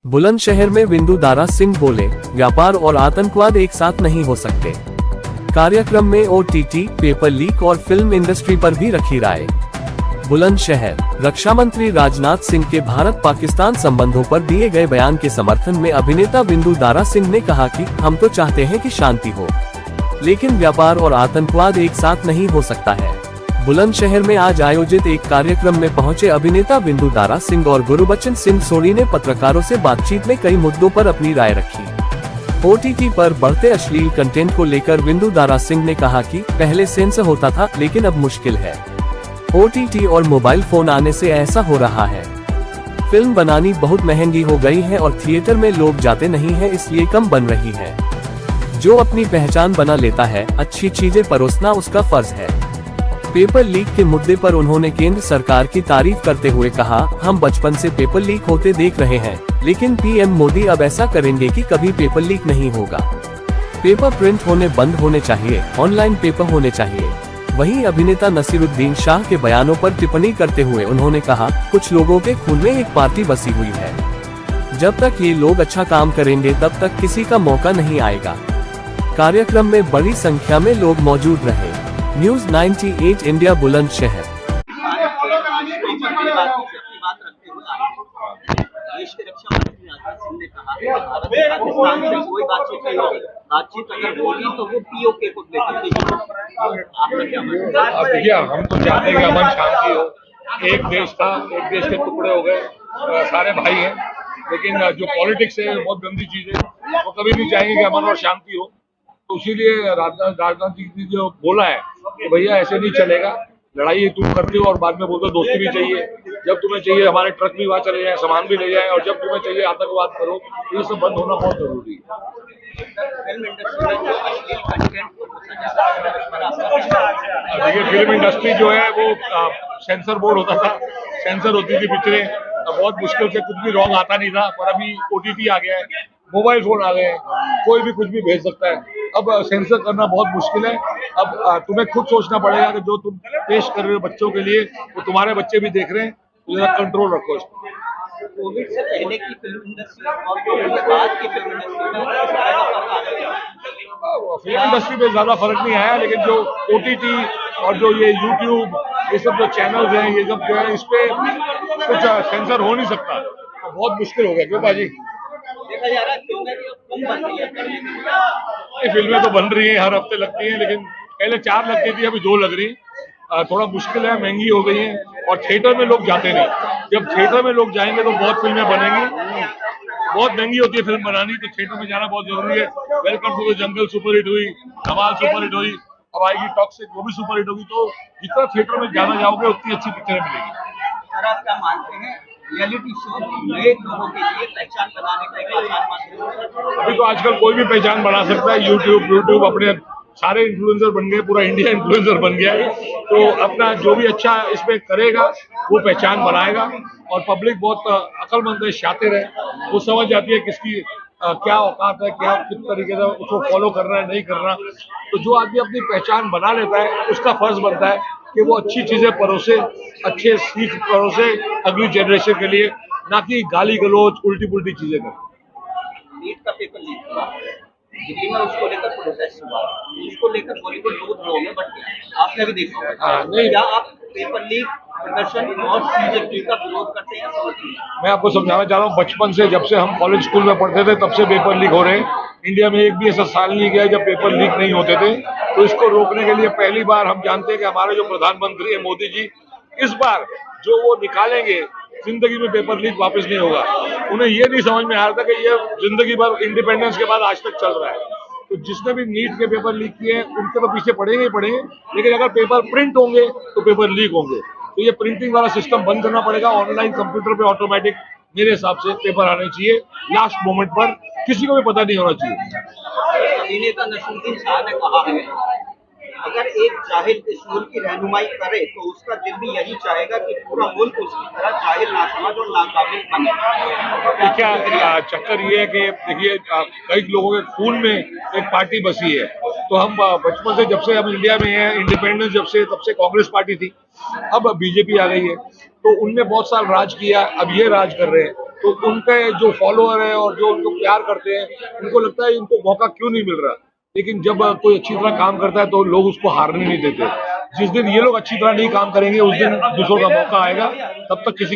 बुलंदशहर में विंदु दारा सिंह बोले, व्यापार और आतंकवाद एक साथ नहीं हो सकते। कार्यक्रम में ओटीटी, पेपर लीक और फिल्म इंडस्ट्री पर भी रखी राय। बुलंदशहर। रक्षा मंत्री राजनाथ सिंह के भारत पाकिस्तान संबंधों पर दिए गए बयान के समर्थन में अभिनेता विंदु दारा सिंह ने कहा कि हम तो चाहते हैं कि शांति हो, लेकिन व्यापार और आतंकवाद एक साथ नहीं हो सकता है। बुलंदशहर में आज आयोजित एक कार्यक्रम में पहुंचे अभिनेता विंदु दारा सिंह और गुरबचन सिंह सोनी ने पत्रकारों से बातचीत में कई मुद्दों पर अपनी राय रखी। ओटीटी पर बढ़ते अश्लील कंटेंट को लेकर विंदु दारा सिंह ने कहा कि पहले सेंसर होता था, लेकिन अब मुश्किल है। ओटीटी और मोबाइल फोन आने से ऐसा हो रहा है। फिल्म बनानी बहुत महंगी हो गई है और थिएटर में लोग जाते नहीं हैं, इसलिए कम बन रही है। जो अपनी पहचान बना लेता है, अच्छी चीजें परोसना उसका फर्ज है। पेपर लीक के मुद्दे पर उन्होंने केंद्र सरकार की तारीफ करते हुए कहा, हम बचपन से पेपर लीक होते देख रहे हैं, लेकिन पीएम मोदी अब ऐसा करेंगे कि कभी पेपर लीक नहीं होगा। पेपर प्रिंट होने बंद होने चाहिए, ऑनलाइन पेपर होने चाहिए। वहीं अभिनेता नसीरुद्दीन शाह के बयानों पर टिप्पणी करते हुए उन्होंने कहा, कुछ लोगों के खून में एक पार्टी बसी हुई है। जब तक ये लोग अच्छा काम करेंगे तब तक किसी का मौका नहीं आएगा। कार्यक्रम में बड़ी संख्या में लोग मौजूद रहे। News 98 India Bulandshahr. देश के रक्षा मंत्री राजनाथ सिंह ने कहा कि भारत पाकिस्तान से कोई बातचीत नहीं होगी, बातचीत अगर होगी तो वो पीओके को लेकर के होगी। आपका क्या मानना है? अब देखिए, हम तो चाहते हैं कि अमन शांति हो। एक देश था, एक देश के टुकड़े हो गए, सारे भाई हैं, लेकिन जो पॉलिटिक्स है बहुत गंदी चीज है। वो कभी नहीं चाहेंगे कि अमन और शांति हो। तो इसीलिए राजनाथ जी ने जो बोला है कि भैया ऐसे नहीं चलेगा, लड़ाई तुम करते हो और बाद में बोलते हो दोस्ती भी चाहिए। जब तुम्हें चाहिए हमारे ट्रक भी वहाँ चले जाए, सामान भी ले जाए, और जब तुम्हें चाहिए आतंकवाद करो। ये सब बंद होना बहुत जरूरी है। देखिए, फिल्म इंडस्ट्री जो है वो सेंसर बोर्ड होता था, सेंसर होती थी पिक्चरें, बहुत मुश्किल से कुछ भी रॉन्ग आता नहीं था। पर अभी ओटीटी आ गया है, मोबाइल फोन आ गए हैं, कोई भी कुछ भी भेज सकता है। अब सेंसर करना बहुत मुश्किल है। अब तुम्हें खुद सोचना पड़ेगा कि जो तुम पेश कर रहे हो बच्चों के लिए, वो तुम्हारे बच्चे भी देख रहे हैं, तो जरा कंट्रोल रखो इसको। कोविड से पहले की फिल्म इंडस्ट्री और कोविड के बाद की फिल्म इंडस्ट्री में फिल्म इंडस्ट्री में ज्यादा फर्क नहीं आया, लेकिन जो ओटीटी और जो ये यूट्यूब, ये सब जो चैनल्स हैं, ये सब जो है, इस पे कुछ सेंसर हो नहीं सकता, तो बहुत मुश्किल हो गया। क्यों बाजी? देखा जा रहा है फिल्में तो बन रही हैं, हर हफ्ते लगती हैं, लेकिन पहले 4 लगती थी, अभी 2 लग रही। थोड़ा मुश्किल है, महंगी हो गई है, और थिएटर में लोग जाते नहीं। जब थिएटर में लोग जाएंगे तो बहुत फिल्में बनेंगी। बहुत महंगी होती है फिल्म बनानी, तो थिएटर में जाना बहुत जरूरी है। Welcome to the jungle superhit हुई, धमाल सुपरहिट हुई, अब आएगी टॉक्सिक, वो भी सुपरहिट होगी। तो जितना थिएटर में जाना जाओगे उतनी अच्छी पिक्चरें मिलेगी। सर, आप क्या मानते हैं रियलिटी शो नए लोगों के लिए पहचान बनाने का एक आसान माध्यम? अभी तो आजकल कोई भी पहचान बना सकता है। यूट्यूब अपने सारे इन्फ्लुएंसर बन गए, पूरा इंडिया इन्फ्लुएंसर बन गया है। तो अपना जो भी अच्छा इसमें करेगा वो पहचान बनाएगा, और पब्लिक बहुत अक्लमंद है, शातिर है, वो समझ जाती है किसकी क्या औकात है, क्या किस तरीके से उसको फॉलो करना है, नहीं करना। तो जो आदमी अपनी पहचान बना लेता है, उसका फर्ज बनता है कि वो अच्छी चीजें परोसे, अच्छे सीख परोसे अगली जनरेशन के लिए, ना कि गाली गलौज उल्टी पुल्टी चीजें करें। नीट का पेपर लीक हुआ दिल्ली में, उसको लेकर प्रोटेस्ट हुआ, उसको लेकर बॉलीवुड लोगों में बट आपने भी देखा होगा। नहीं, क्या आप पेपर लीक प्रदर्शन और सीजेपी का विरोध करते हैं? मैं आपको समझाना चाह रहा हूँ, बचपन से जब से हम कॉलेज स्कूल में पढ़ते थे तब से पेपर लीक हो रहे हैं। इंडिया में एक भी ऐसा साल नहीं गया जब पेपर लीक नहीं होते थे। तो इसको रोकने के लिए पहली बार हम जानते हैं कि हमारे जो प्रधानमंत्री है मोदी जी, इस बार जो वो निकालेंगे, जिंदगी में पेपर लीक वापस नहीं होगा। उन्हें ये नहीं समझ में आ रहा था कि ये जिंदगी भर इंडिपेंडेंस के बाद आज तक चल रहा है। तो जिसने भी नीट के पेपर लीक किए हैं उनके तो पीछे पड़ेंगे ही पड़ेंगे, लेकिन अगर पेपर प्रिंट होंगे तो पेपर लीक होंगे। तो ये प्रिंटिंग वाला सिस्टम बंद करना पड़ेगा। ऑनलाइन कंप्यूटर पे ऑटोमेटिक मेरे हिसाब से पेपर आने चाहिए, लास्ट मोमेंट पर, किसी को भी पता नहीं होना चाहिए। अभिनेता नसीरुद्दीन शाह ने कहा है, अगर एक जाहिल इस मुल्क की रहनुमाई करे तो उसका दिल भी यही चाहेगा कि पूरा मुल्क उसकी तरह जाहिल, नासमझ और नाकाबिल बने। क्या चक्कर ये है कि देखिए, कई लोगों के खून में एक पार्टी बसी है। तो हम बचपन से, जब से हम इंडिया में हैं, इंडिपेंडेंस जब से, तब से कांग्रेस पार्टी थी, अब बीजेपी आ गई है। तो उनने बहुत साल राज किया, अब ये राज कर रहे हैं। तो उनके जो फॉलोअर है और जो उनको प्यार करते हैं, उनको लगता है इनको मौका क्यों नहीं मिल रहा। लेकिन जब कोई अच्छी तरह काम करता है तो लोग उसको हारने नहीं देते। जिस दिन ये लोग अच्छी तरह नहीं काम करेंगे उस दिन दूसरों का मौका आएगा, तब तक किसी का